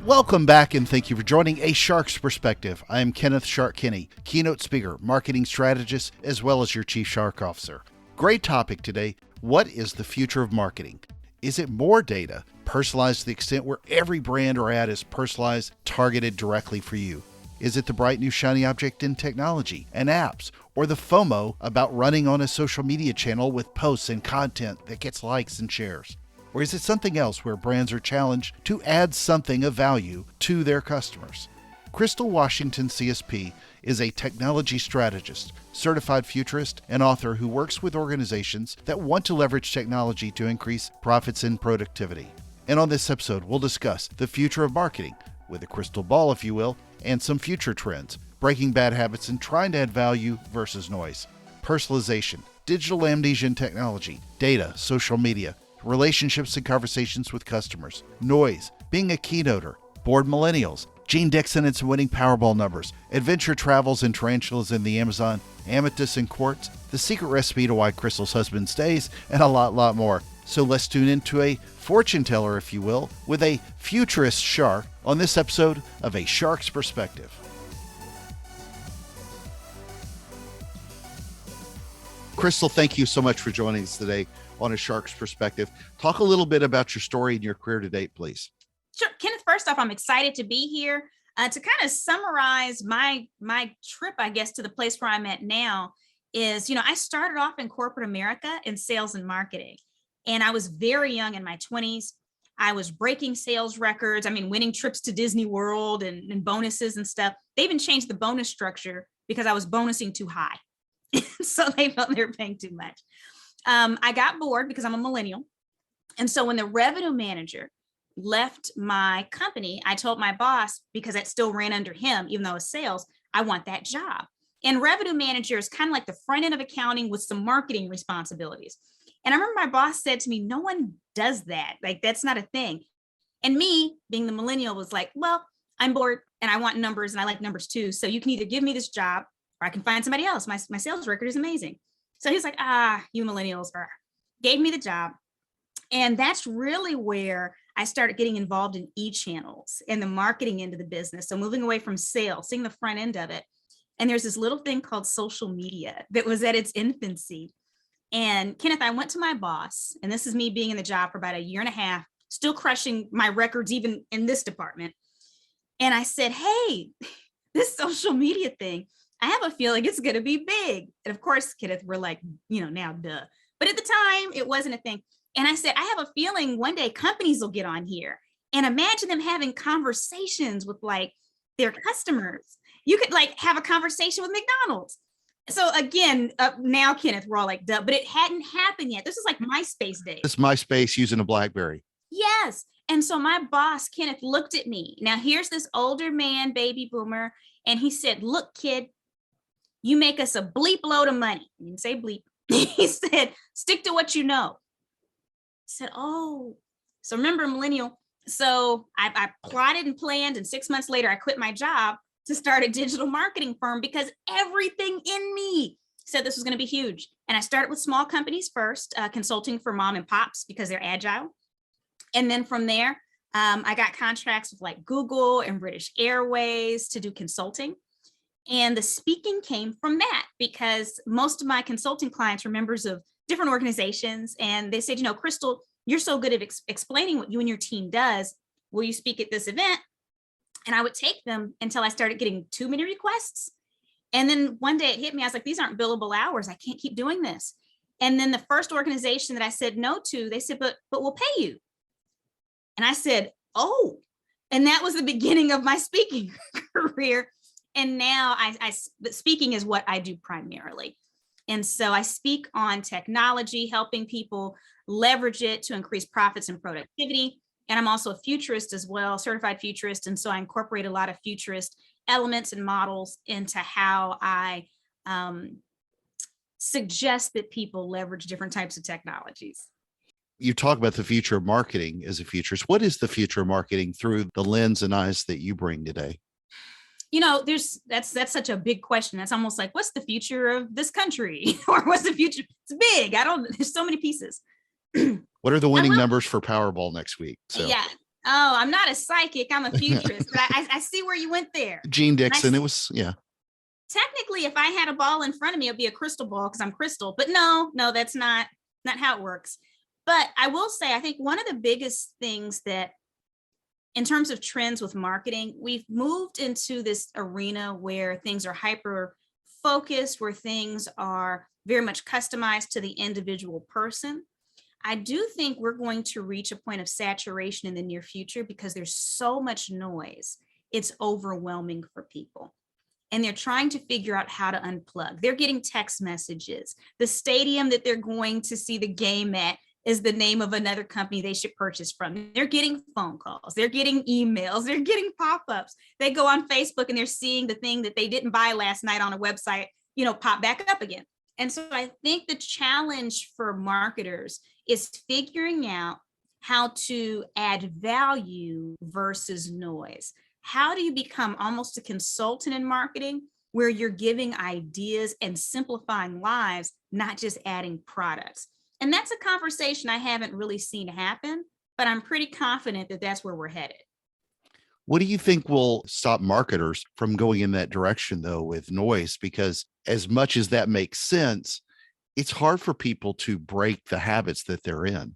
Welcome back and thank you for joining A Shark's Perspective. I am Kenneth Shark Kinney, keynote speaker, marketing strategist, as well as your chief shark officer. Great topic today. What is the future of marketing? Is it more data, personalized to the extent where every brand or ad is personalized, targeted directly for you? Is it the bright new shiny object in technology and apps, or the FOMO about running on a social media channel with posts and content that gets likes and shares? Or is it something else where brands are challenged to add something of value to their customers? Crystal Washington, CSP, is a technology strategist, certified futurist, and author who works with organizations that want to leverage technology to increase profits and productivity. And on this episode, we'll discuss the future of marketing, with a crystal ball, if you will, and some future trends, breaking bad habits and trying to add value versus noise, personalization, digital amnesia and technology, data, social media, relationships and conversations with customers, noise, being a keynoter, bored millennials, Gene Dixon and some winning Powerball numbers, adventure travels and tarantulas in the Amazon, amethyst and quartz, the secret recipe to why Crystal's husband stays, and a lot more. So let's tune into a fortune teller, if you will, with a futurist shark on this episode of A Shark's Perspective. Crystal, thank you so much for joining us today on A Shark's Perspective. Talk a little bit about your story and your career to date, please. Sure. Kenneth, first off, I'm excited to be here to kind of summarize my trip, I guess, to the place where I'm at now is, I started off in corporate America in sales and marketing, and I was very young in my 20s. I was breaking sales records. Winning trips to Disney World and bonuses and stuff. They even changed the bonus structure because I was bonusing too high. So they felt they were paying too much. I got bored because I'm a millennial. And so when the revenue manager left my company, I told my boss, because it still ran under him, even though it was sales, I want that job. And revenue manager is kind of like the front end of accounting with some marketing responsibilities. And I remember my boss said to me, no one does that. Like, that's not a thing. And me, being the millennial, was like, well, I'm bored and I want numbers and I like numbers too. So you can either give me this job or I can find somebody else. My sales record is amazing. So he's like, you millennials, gave me the job. And that's really where I started getting involved in e-channels and the marketing end of the business. So moving away from sales, seeing the front end of it. And there's this little thing called social media that was at its infancy. And Kenneth, I went to my boss, and this is me being in the job for about a year and a half, still crushing my records, even in this department. And I said, hey, this social media thing, I have a feeling it's going to be big. And of course, Kenneth, we're like, now, duh. But at the time, it wasn't a thing. And I said, I have a feeling one day companies will get on here, and imagine them having conversations with like their customers. You could like have a conversation with McDonald's. So again, now, Kenneth, we're all like, duh, but it hadn't happened yet. This is like MySpace days. It's MySpace using a BlackBerry. Yes. And so my boss, Kenneth, looked at me. Now here's this older man, baby boomer. And he said, look, kid, you make us a bleep load of money. He didn't say bleep. He said, stick to what you know. I said, oh, so remember, millennial. So I plotted and planned, and 6 months later, I quit my job to start a digital marketing firm because everything in me said this was going to be huge. And I started with small companies first, consulting for mom and pops because they're agile. And then from there, I got contracts with like Google and British Airways to do consulting. And the speaking came from that because most of my consulting clients were members of different organizations. And they said, Crystal, you're so good at explaining what you and your team does. Will you speak at this event? And I would take them until I started getting too many requests. And then one day it hit me. I was like, these aren't billable hours. I can't keep doing this. And then the first organization that I said no to, they said, but we'll pay you. And I said, oh, and that was the beginning of my speaking career. And now speaking is what I do primarily. And so I speak on technology, helping people leverage it to increase profits and productivity. And I'm also a futurist as well, certified futurist. And so I incorporate a lot of futurist elements and models into how I suggest that people leverage different types of technologies. You talk about the future of marketing as a futurist. What is the future of marketing through the lens and eyes that you bring today? That's such a big question. That's almost like, what's the future of this country? Or what's the future? It's big. There's so many pieces. What are the winning numbers for Powerball next week? So. Yeah. Oh, I'm not a psychic. I'm a futurist, but I see where you went there. Gene And Dixon, it was, yeah. technically, if I had a ball in front of me, it'd be a crystal ball because I'm crystal. But no, that's not how it works. But I will say, I think one of the biggest things that, in terms of trends with marketing, we've moved into this arena where things are hyper focused, where things are very much customized to the individual person. I do think we're going to reach a point of saturation in the near future because there's so much noise. It's overwhelming for people. And they're trying to figure out how to unplug. They're getting text messages. The stadium that they're going to see the game at is the name of another company they should purchase from. They're getting phone calls, they're getting emails, they're getting pop-ups. They go on Facebook and they're seeing the thing that they didn't buy last night on a website, pop back up again. And so I think the challenge for marketers is figuring out how to add value versus noise. How do you become almost a consultant in marketing where you're giving ideas and simplifying lives, not just adding products? And that's a conversation I haven't really seen happen, but I'm pretty confident that that's where we're headed. What do you think will stop marketers from going in that direction, though, with noise? Because as much as that makes sense, it's hard for people to break the habits that they're in.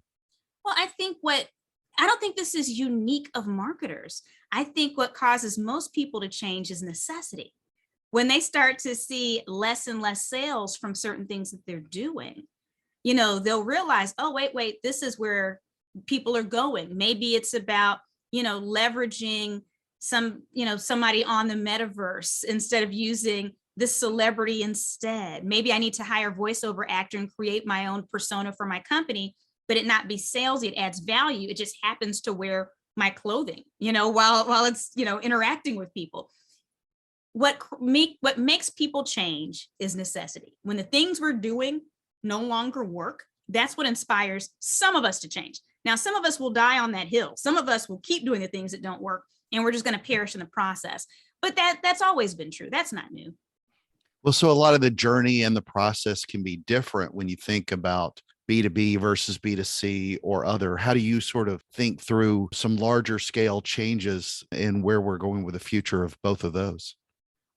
Well, I don't think this is unique of marketers. I think what causes most people to change is necessity. When they start to see less and less sales from certain things that they're doing, they'll realize, oh, wait, this is where people are going. Maybe it's about, leveraging somebody on the metaverse instead of using this celebrity instead. Maybe I need to hire a voiceover actor and create my own persona for my company, but it not be salesy. It adds value. It just happens to wear my clothing, while it's, interacting with people. What makes people change is necessity. When the things we're doing no longer work, that's what inspires some of us to change. Now, some of us will die on that hill. Some of us will keep doing the things that don't work, and we're just going to perish in the process. But that's always been true. That's not new. Well, so a lot of the journey and the process can be different when you think about B2B versus B2C or other. How do you sort of think through some larger scale changes in where we're going with the future of both of those?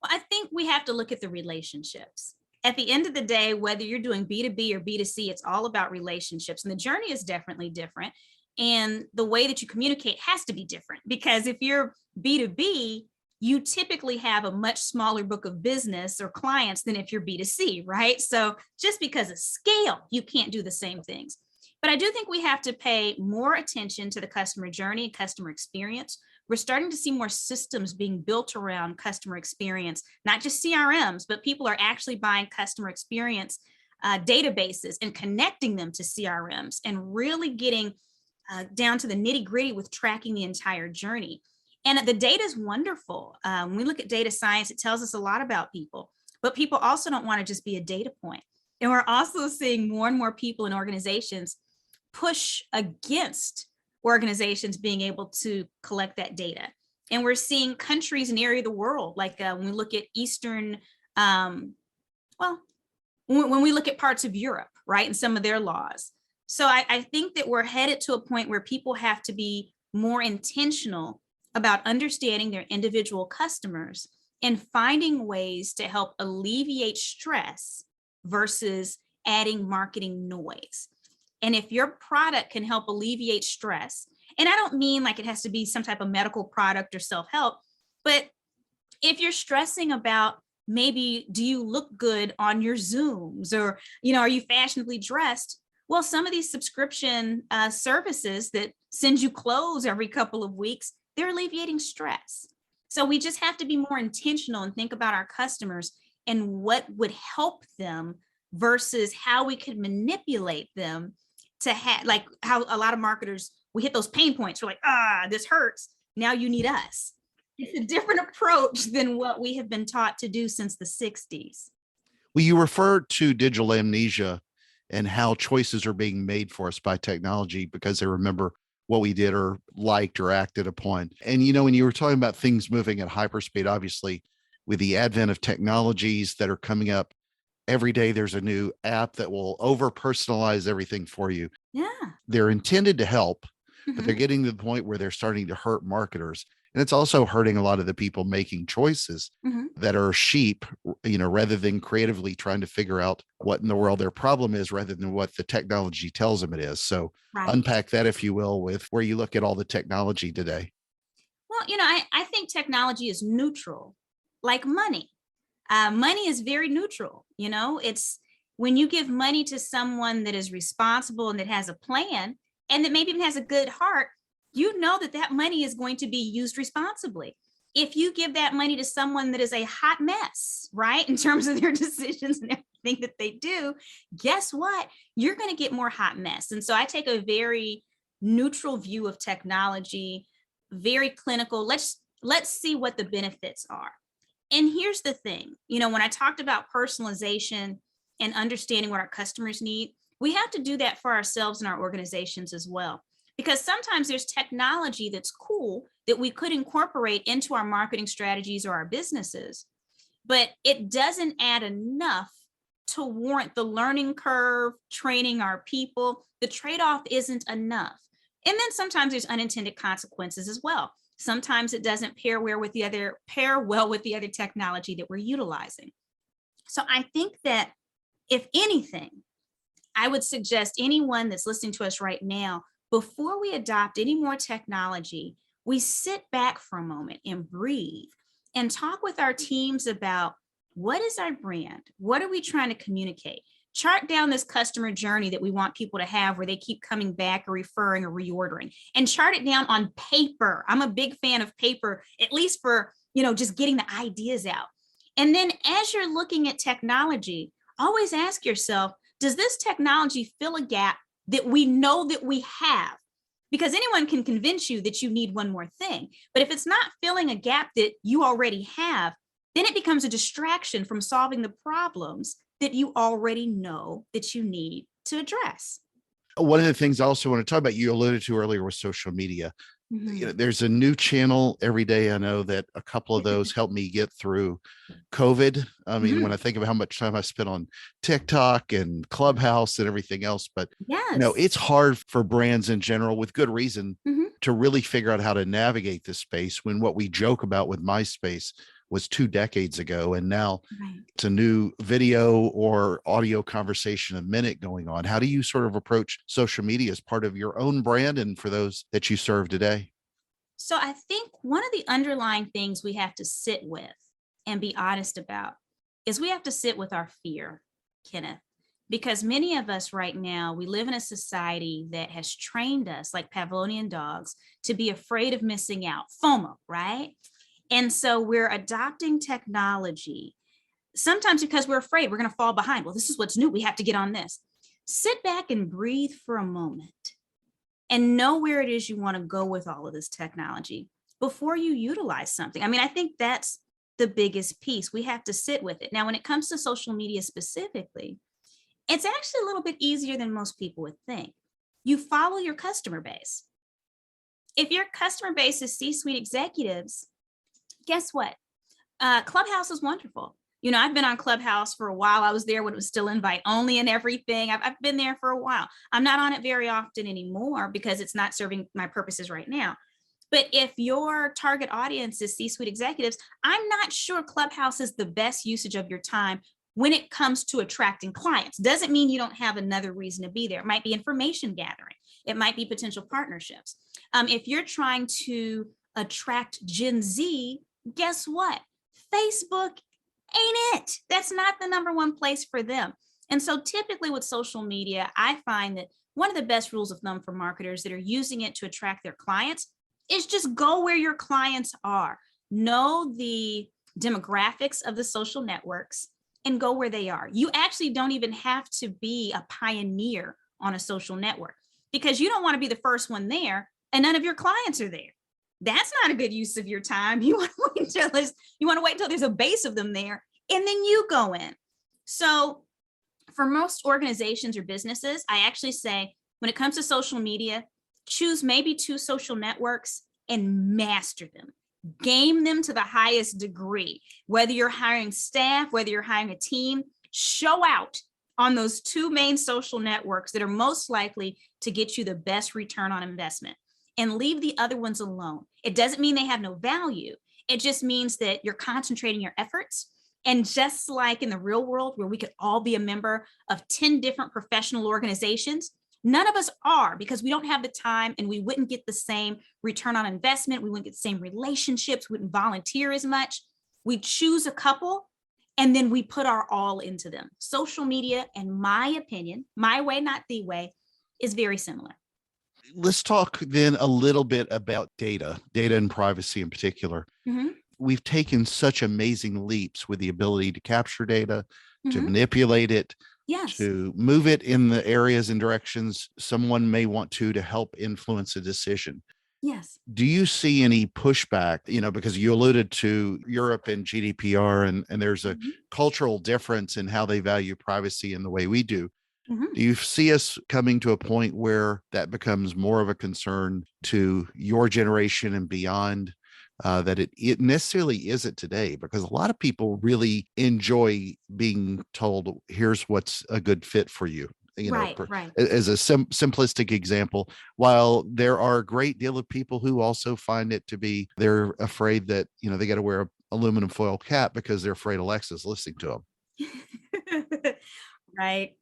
Well, I think we have to look at the relationships. At the end of the day, whether you're doing B2B or B2C, it's all about relationships. And the journey is definitely different. And the way that you communicate has to be different because if you're B2B, you typically have a much smaller book of business or clients than if you're B2C, right? So just because of scale, you can't do the same things. But I do think we have to pay more attention to the customer journey and customer experience. We're starting to see more systems being built around customer experience, not just CRMs, but people are actually buying customer experience databases and connecting them to CRMs and really getting down to the nitty gritty with tracking the entire journey. And the data is wonderful. When we look at data science, it tells us a lot about people, but people also don't want to just be a data point. And we're also seeing more and more people in organizations push against organizations being able to collect that data. And we're seeing countries in the area of the world, like when we look at when we look at parts of Europe, right, and some of their laws. So I think that we're headed to a point where people have to be more intentional about understanding their individual customers and finding ways to help alleviate stress versus adding marketing noise. And if your product can help alleviate stress, and I don't mean like it has to be some type of medical product or self-help, but if you're stressing about maybe do you look good on your Zooms or, are you fashionably dressed? Well, some of these subscription services that send you clothes every couple of weeks, they're alleviating stress. So we just have to be more intentional and think about our customers and what would help them versus how we could manipulate them to have, like how a lot of marketers, we hit those pain points. We're like, this hurts. Now you need us. It's a different approach than what we have been taught to do since the 60s. Well, you referred to digital amnesia and how choices are being made for us by technology because they remember what we did or liked or acted upon. And, when you were talking about things moving at hyperspeed, obviously, with the advent of technologies that are coming up every day, there's a new app that will over personalize everything for you. Yeah. They're intended to help, but they're Mhm. getting to the point where they're starting to hurt marketers. And it's also hurting a lot of the people making choices Mhm. that are sheep, rather than creatively trying to figure out what in the world their problem is rather than what the technology tells them it is. So Right. unpack that, if you will, with where you look at all the technology today. Well, I think technology is neutral, like money. Money is very neutral. It's when you give money to someone that is responsible and that has a plan and that maybe even has a good heart, you know that that money is going to be used responsibly. If you give that money to someone that is a hot mess, right, in terms of their decisions and everything that they do, guess what? You're going to get more hot mess. And so I take a very neutral view of technology, very clinical. Let's see what the benefits are. And here's the thing, when I talked about personalization and understanding what our customers need, we have to do that for ourselves and our organizations as well. Because sometimes there's technology that's cool that we could incorporate into our marketing strategies or our businesses, but it doesn't add enough to warrant the learning curve, training our people. The trade off isn't enough. And then sometimes there's unintended consequences as well. Sometimes it doesn't pair well with the other technology that we're utilizing. So I think that if anything, I would suggest anyone that's listening to us right now, before we adopt any more technology, we sit back for a moment and breathe and talk with our teams about what is our brand? What are we trying to communicate? Chart down this customer journey that we want people to have where they keep coming back or referring or reordering, and chart it down on paper. I'm a big fan of paper, at least for, just getting the ideas out. And then as you're looking at technology, always ask yourself, does this technology fill a gap that we know that we have? Because anyone can convince you that you need one more thing. But if it's not filling a gap that you already have, then it becomes a distraction from solving the problems that you already know that you need to address. One of the things I also want to talk about, you alluded to earlier, was social media. Mhm. There's a new channel every day. I know that a couple of those helped me get through COVID. I mean, when I Mhm. think of how much time I spent on TikTok and Clubhouse and everything else, but Yes. it's hard for brands in general, with good reason, Mhm. to really figure out how to navigate this space, when what we joke about with MySpace was 2 decades ago. And now Right. it's a new video or audio conversation a minute going on. How do you sort of approach social media as part of your own brand and for those that you serve today? So I think one of the underlying things we have to sit with and be honest about is we have to sit with our fear, Kenneth, because many of us right now, we live in a society that has trained us like Pavlovian dogs to be afraid of missing out, FOMO, right? And so we're adopting technology sometimes because we're afraid we're going to fall behind. Well, this is what's new. We have to get on this. Sit back and breathe for a moment and know where it is you want to go with all of this technology before you utilize something. I mean, I think that's the biggest piece. We have to sit with it. Now, when it comes to social media specifically, it's actually a little bit easier than most people would think. You follow your customer base. If your customer base is C suite executives, guess what? Clubhouse is wonderful. I've been on Clubhouse for a while. I was there when it was still invite only and everything. I've been there for a while. I'm not on it very often anymore because it's not serving my purposes right now. But if your target audience is C suite executives, I'm not sure Clubhouse is the best usage of your time when it comes to attracting clients. Doesn't mean you don't have another reason to be there. It might be information gathering, it might be potential partnerships. If you're trying to attract Gen Z, guess what? Facebook ain't it. That's not the number one place for them. And so typically with social media, I find that one of the best rules of thumb for marketers that are using it to attract their clients is just go where your clients are. Know the demographics of the social networks and go where they are. You actually don't even have to be a pioneer on a social network because you don't want to be the first one there and none of your clients are there. That's not a good use of your time. You want to wait until there's a base of them there and then you go in. So for most organizations or businesses, I actually say when it comes to social media, choose maybe 2 social networks and master them. Game them to the highest degree. Whether you're hiring staff, whether you're hiring a team, show out on those 2 main social networks that are most likely to get you the best return on investment. and leave the other ones alone. It doesn't mean they have no value. It just means that you're concentrating your efforts. And just like in the real world, where we could all be a member of 10 different professional organizations, none of us are, because we don't have the time, and we wouldn't get the same return on investment. We wouldn't get the same relationships. We wouldn't volunteer as much. We choose a couple, and then we put our all into them. Social media, in my opinion, my way, not the way, is very similar. Let's talk then a little bit about data and privacy in particular. Mhm, We've taken such amazing leaps with the ability to capture data, to mhm. manipulate it, Yes. to move it in the areas and directions someone may want to help influence a decision. Yes. Do you see any pushback, because you alluded to Europe and GDPR, and there's a Mhm, cultural difference in how they value privacy and the way we do. mhm. Do you see us coming to a point where that becomes more of a concern to your generation and beyond, that it necessarily isn't today? Because a lot of people really enjoy being told, here's what's a good fit for you. Right, right. As a simplistic example, while there are a great deal of people who also find it to be, they're afraid that, they got to wear a aluminum foil cap because they're afraid Alexa's listening to them. Right.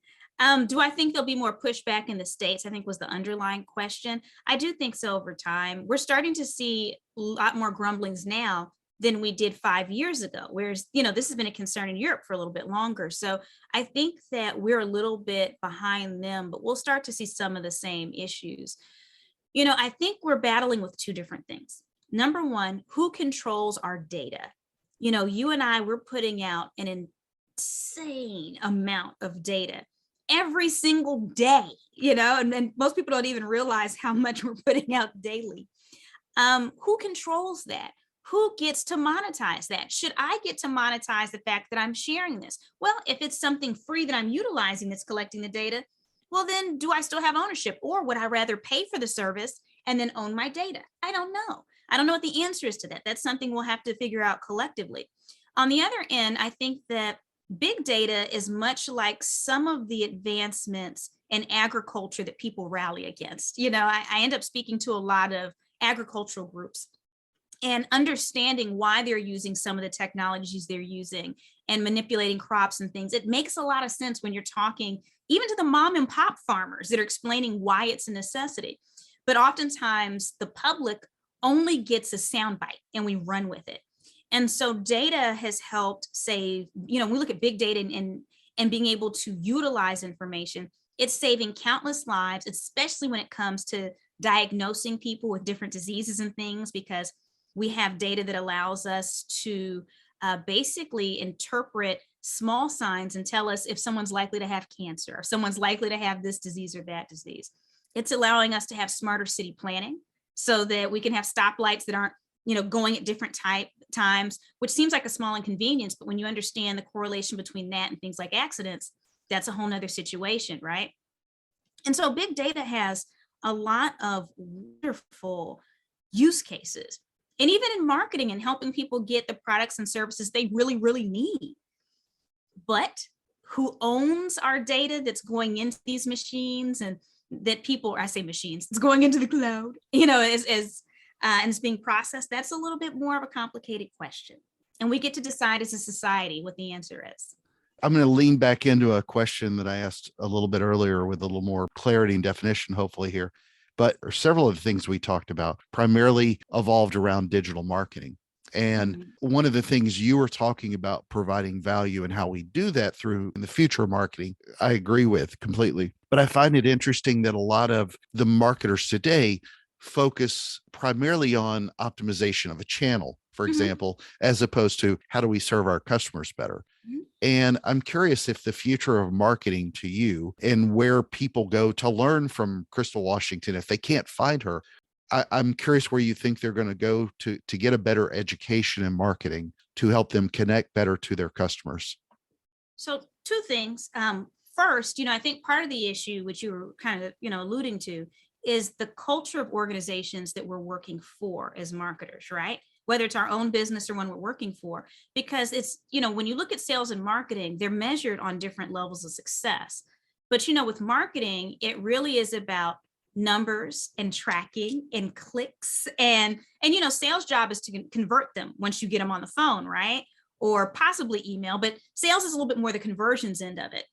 Do I think there'll be more pushback in the States? I think was the underlying question. I do think so over time. We're starting to see a lot more grumblings now than we did 5 years ago, whereas, this has been a concern in Europe for a little bit longer. So I think that we're a little bit behind them, but we'll start to see some of the same issues. I think we're battling with two different things. Number one, who controls our data? You and I, we're putting out an insane amount of data every single day, and most people don't even realize how much we're putting out daily. Who controls that? Who gets to monetize that? Should I get to monetize the fact that I'm sharing this? Well, if it's something free that I'm utilizing that's collecting the data, well, then do I still have ownership, or would I rather pay for the service and then own my data? I don't know. I don't know what the answer is to that. That's something we'll have to figure out collectively. On the other end, I think that big data is much like some of the advancements in agriculture that people rally against. I end up speaking to a lot of agricultural groups and understanding why they're using some of the technologies they're using and manipulating crops and things. It makes a lot of sense when you're talking even to the mom and pop farmers that are explaining why it's a necessity. But oftentimes the public only gets a soundbite and we run with it. And so data has helped save, we look at big data and being able to utilize information, it's saving countless lives, especially when it comes to diagnosing people with different diseases and things, because we have data that allows us to basically interpret small signs and tell us if someone's likely to have cancer or someone's likely to have this disease or that disease. It's allowing us to have smarter city planning so that we can have stoplights that aren't, going at different times, which seems like a small inconvenience. But when you understand the correlation between that and things like accidents, that's a whole nother situation, right? And so big data has a lot of wonderful use cases. And even in marketing and helping people get the products and services they really, really need. But who owns our data that's going into these machines, and that people, I say machines, it's going into the cloud, and it's being processed? That's a little bit more of a complicated question. And we get to decide as a society what the answer is. I'm going to lean back into a question that I asked a little bit earlier with a little more clarity and definition, hopefully here. But several of the things we talked about primarily evolved around digital marketing. And Mhm. one of the things you were talking about, providing value and how we do that through in the future of marketing, I agree with completely. But I find it interesting that a lot of the marketers today focus primarily on optimization of a channel, for Mhm. example, as opposed to how do we serve our customers better. Mhm. And I'm curious if the future of marketing to you and where people go to learn from Crystal Washington, if they can't find her, I'm curious where you think they're going to go to get a better education in marketing to help them connect better to their customers. So two things. First, I think part of the issue, which you were kind of, alluding to, is the culture of organizations that we're working for as marketers, right? Whether it's our own business or one we're working for, because it's, when you look at sales and marketing, they're measured on different levels of success. But, with marketing, it really is about numbers and tracking and clicks and sales job is to convert them once you get them on the phone, right? Or possibly email, but sales is a little bit more the conversions end of it.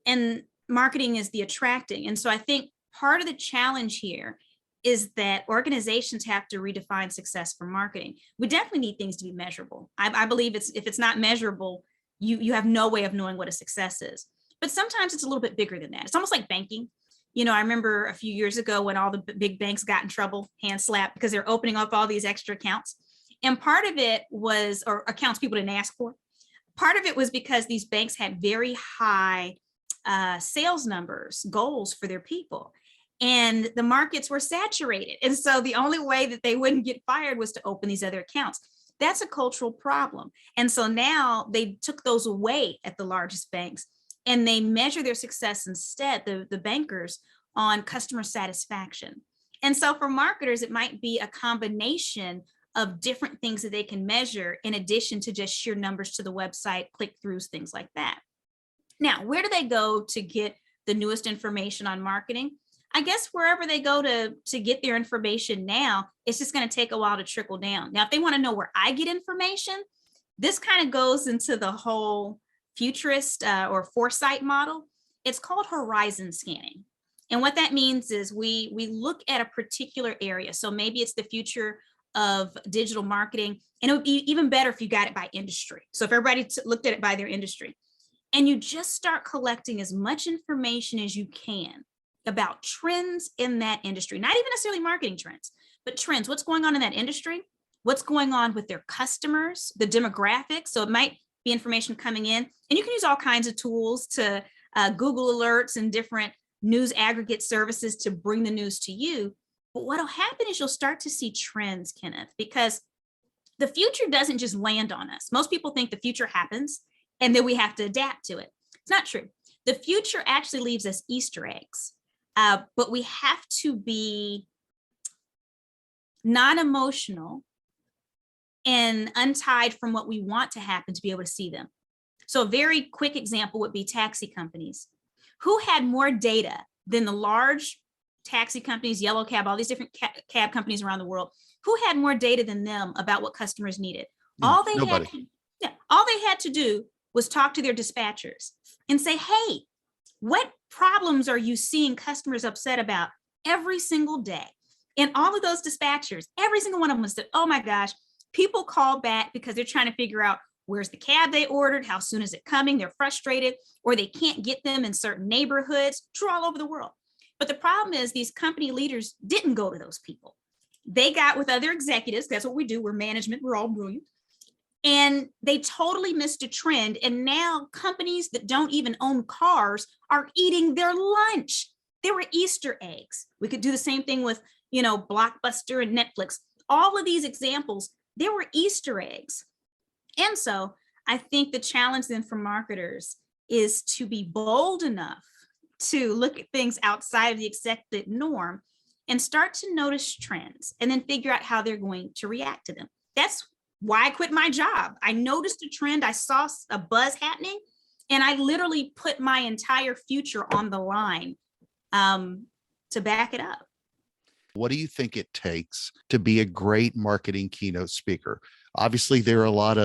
And marketing is the attracting. And so I think part of the challenge here is that organizations have to redefine success for marketing. We definitely need things to be measurable. I believe if it's not measurable, you have no way of knowing what a success is. But sometimes it's a little bit bigger than that. It's almost like banking. I remember a few years ago when all the big banks got in trouble, hand slapped, because they're opening up all these extra accounts. And part of it was, or accounts people didn't ask for. Part of it was because these banks had very high sales numbers, goals for their people. And the markets were saturated. And so the only way that they wouldn't get fired was to open these other accounts. That's a cultural problem. And so now they took those away at the largest banks and they measure their success instead, the bankers, on customer satisfaction. And so for marketers, it might be a combination of different things that they can measure in addition to just sheer numbers to the website, click-throughs, things like that. Now, where do they go to get the newest information on marketing? I guess wherever they go to get their information now, it's just going to take a while to trickle down. Now, if they want to know where I get information, this kind of goes into the whole futurist or foresight model. It's called horizon scanning. And what that means is we look at a particular area. So maybe it's the future of digital marketing, and it would be even better if you got it by industry. So if everybody looked at it by their industry, and you just start collecting as much information as you can about trends in that industry, not even necessarily marketing trends, but trends, what's going on in that industry, what's going on with their customers, the demographics. So it might be information coming in, and you can use all kinds of tools to Google alerts and different news aggregate services to bring the news to you. But what'll happen is you'll start to see trends, Kenneth, because the future doesn't just land on us. Most people think the future happens and then we have to adapt to it. It's not true. The future actually leaves us Easter eggs, but we have to be non-emotional and untied from what we want to happen to be able to see them. So a very quick example would be taxi companies. Who had more data than the large taxi companies, yellow cab, all these different cab companies around the world? Who had more data than them about what customers needed? Nobody. All they had to do was talk to their dispatchers and say, hey, what problems are you seeing customers upset about every single day? And all of those dispatchers, every single one of them said, oh my gosh, people call back because they're trying to figure out where's the cab they ordered, how soon is it coming, they're frustrated, or they can't get them in certain neighborhoods, true all over the world. But the problem is these company leaders didn't go to those people. They got with other executives. That's what we do. We're management. We're all brilliant. And they totally missed a trend. And now companies that don't even own cars are eating their lunch. There were Easter eggs. We could do the same thing with, Blockbuster and Netflix. All of these examples, there were Easter eggs. And so I think the challenge then for marketers is to be bold enough to look at things outside of the accepted norm and start to notice trends and then figure out how they're going to react to them. That's why I quit my job. I noticed a trend, I saw a buzz happening, and I literally put my entire future on the line to back it up. What do you think it takes to be a great marketing keynote speaker? Obviously, there are a lot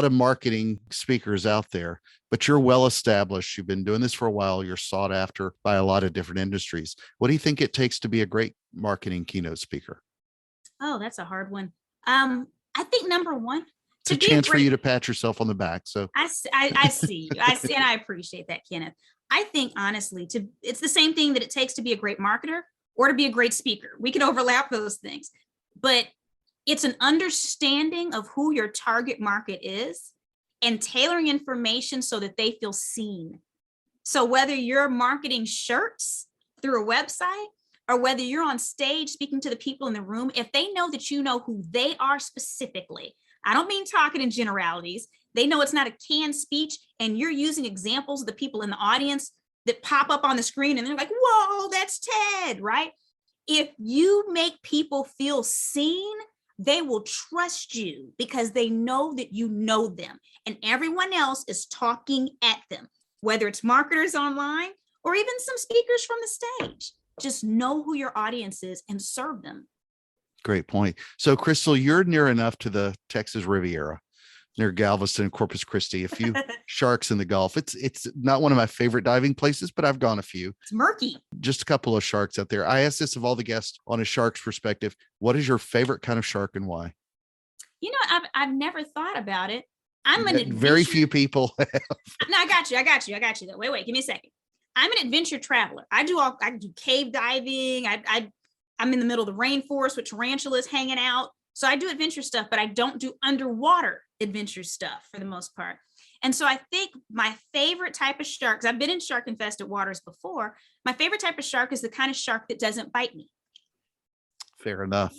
of marketing speakers out there, but you're well established. You've been doing this for a while. You're sought after by a lot of different industries. What do you think it takes to be a great marketing keynote speaker? Oh, that's a hard one. I think number one, it's a chance for you to pat yourself on the back. So I see you. I see, and I appreciate that, Kenneth. I think honestly, it's the same thing that it takes to be a great marketer or to be a great speaker. We can overlap those things, but it's an understanding of who your target market is and tailoring information so that they feel seen. So whether you're marketing shirts through a website or whether you're on stage speaking to the people in the room, if they know that you know who they are specifically, I don't mean talking in generalities. They know it's not a canned speech and you're using examples of the people in the audience that pop up on the screen and they're like, whoa, that's Ted, right? If you make people feel seen, they will trust you because they know that you know them and everyone else is talking at them, whether it's marketers online or even some speakers from the stage. just know who your audience is and serve them. Great point. So, Crystal, you're near enough to the Texas Riviera, near Galveston and Corpus Christi. A few sharks in the Gulf. It's not one of my favorite diving places, but I've gone a few. It's murky. Just a couple of sharks out there. I asked this of all the guests on a shark's perspective. What is your favorite kind of shark and why? You know, I've never thought about it. I'm an Very few people have. No, I got you. Wait, give me a second. I'm an adventure traveler. I do cave diving. I'm in the middle of the rainforest with tarantulas hanging out. So I do adventure stuff, but I don't do underwater adventure stuff for the most part. And so I think my favorite type of shark, because I've been in shark infested waters before, my favorite type of shark is the kind of shark that doesn't bite me. Fair enough.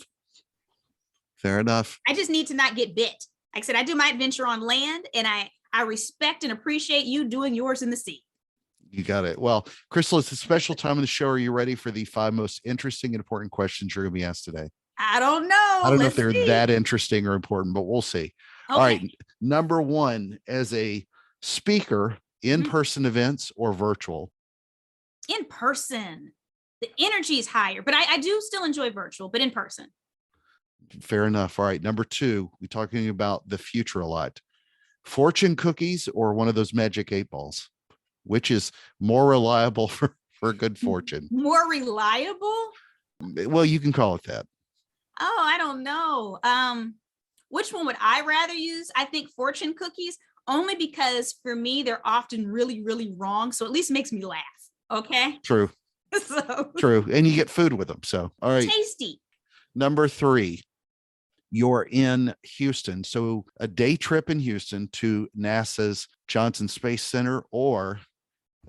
I just need to not get bit. Like I said, I do my adventure on land, and I respect and appreciate you doing yours in the sea. You got it. Well, Crystal, it's a special time of the show. Are you ready for the 5 most interesting and important questions you're going to be asked today? I don't know. I don't know if they're that interesting or important, but we'll see. Okay. All right. Number 1, as a speaker, in-person events or virtual? In person. The energy is higher, but I do still enjoy virtual, but in person. Fair enough. All right. Number 2, we're talking about the future a lot. Fortune cookies or one of those magic 8 balls? Which is more reliable for good fortune? More reliable? Well, you can call it that. Oh, I don't know. Which one would I rather use? I think fortune cookies, only because for me, they're often really, really wrong. So at least it makes me laugh. Okay. True. True. And you get food with them. So, all right. Tasty. Number 3, you're in Houston. So a day trip in Houston to NASA's Johnson Space Center, or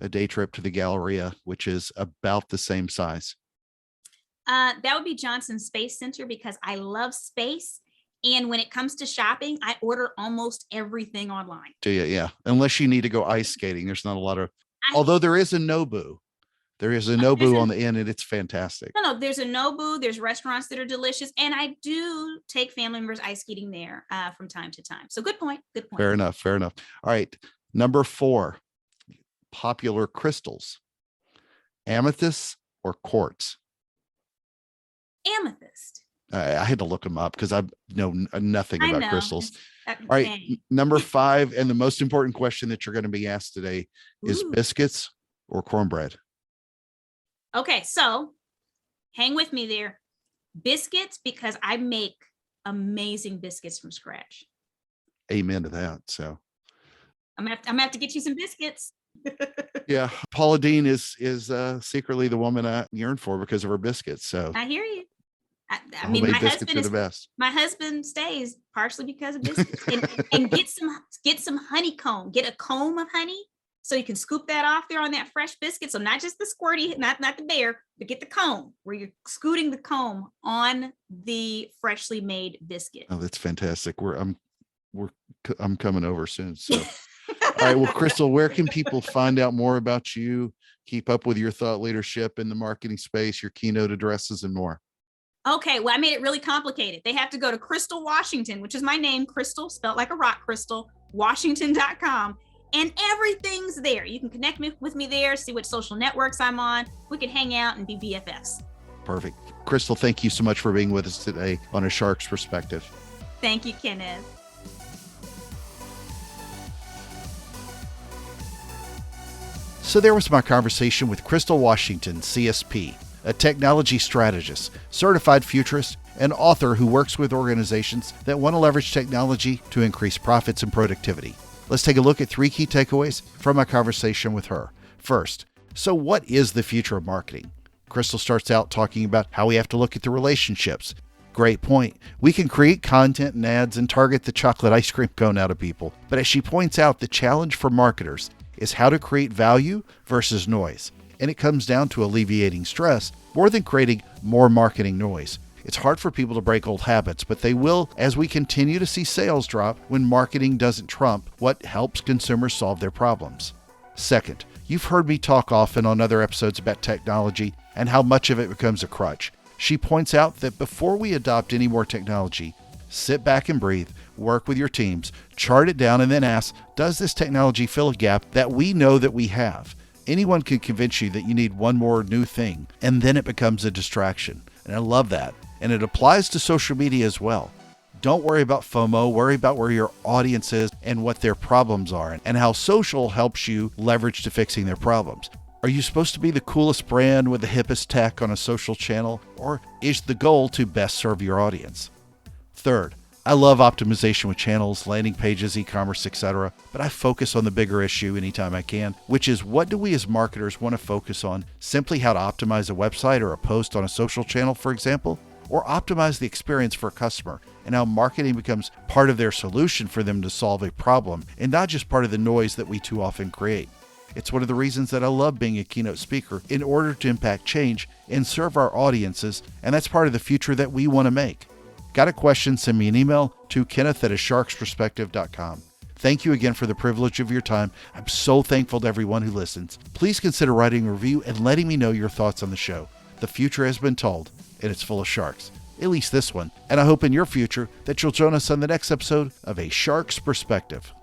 a day trip to the Galleria, which is about the same size. That would be Johnson Space Center, because I love space. And when it comes to shopping, I order almost everything online. Do you? Yeah. Unless you need to go ice skating. There's not a lot of, although there is a Nobu. There is a Nobu on the end, and it's fantastic. No, there's a Nobu. There's restaurants that are delicious. And I do take family members ice skating there from time to time. So good point. Fair enough. All right. Number 4, popular crystals. Amethyst or quartz? Amethyst. I had to look them up because I know nothing about crystals. All right. Number 5, and the most important question that you're going to be asked today is biscuits or cornbread? Okay, so hang with me there. Biscuits, because I make amazing biscuits from scratch. Amen to that. So I'm gonna have to get you some biscuits. Yeah, Paula Dean is secretly the woman I yearn for because of her biscuits. So I hear you. I mean, my husband is the best. My husband stays partially because of biscuits. and get some honeycomb. Get a comb of honey, so you can scoop that off there on that fresh biscuit. So not just the squirty, not the bear, but get the comb where you're scooting the comb on the freshly made biscuit. Oh, that's fantastic. I'm coming over soon. So, all right. Well, Crystal, where can people find out more about you, keep up with your thought leadership in the marketing space, your keynote addresses, and more? Okay, well, I made it really complicated. They have to go to Crystal Washington, which is my name, Crystal, spelled like a rock crystal, Washington.com. And everything's there. You can connect with me there, see what social networks I'm on. We can hang out and be BFFs. Perfect. Crystal, thank you so much for being with us today on A Shark's Perspective. Thank you, Kenneth. So there was my conversation with Crystal Washington, CSP, a technology strategist, certified futurist, and author who works with organizations that want to leverage technology to increase profits and productivity. Let's take a look at 3 key takeaways from my conversation with her. First, so what is the future of marketing? Crystal starts out talking about how we have to look at the relationships. Great point. We can create content and ads and target the chocolate ice cream cone out of people. But as she points out, the challenge for marketers is how to create value versus noise. And it comes down to alleviating stress more than creating more marketing noise. It's hard for people to break old habits, but they will as we continue to see sales drop when marketing doesn't trump what helps consumers solve their problems. Second, you've heard me talk often on other episodes about technology and how much of it becomes a crutch. She points out that before we adopt any more technology, sit back and breathe, work with your teams, chart it down, and then ask, does this technology fill a gap that we know that we have? Anyone can convince you that you need one more new thing, and then it becomes a distraction. And I love that. And it applies to social media as well. Don't worry about FOMO, worry about where your audience is and what their problems are, and how social helps you leverage to fixing their problems. Are you supposed to be the coolest brand with the hippest tech on a social channel, or is the goal to best serve your audience? Third, I love optimization with channels, landing pages, e-commerce, etc., but I focus on the bigger issue anytime I can, which is what do we as marketers want to focus on? Simply how to optimize a website or a post on a social channel, for example, or optimize the experience for a customer and how marketing becomes part of their solution for them to solve a problem and not just part of the noise that we too often create. It's one of the reasons that I love being a keynote speaker in order to impact change and serve our audiences, and that's part of the future that we want to make. Got a question? Send me an email to kenneth@asharksperspective.com. Thank you again for the privilege of your time. I'm so thankful to everyone who listens. Please consider writing a review and letting me know your thoughts on the show. The future has been told, and it's full of sharks. At least this one. And I hope in your future that you'll join us on the next episode of A Shark's Perspective.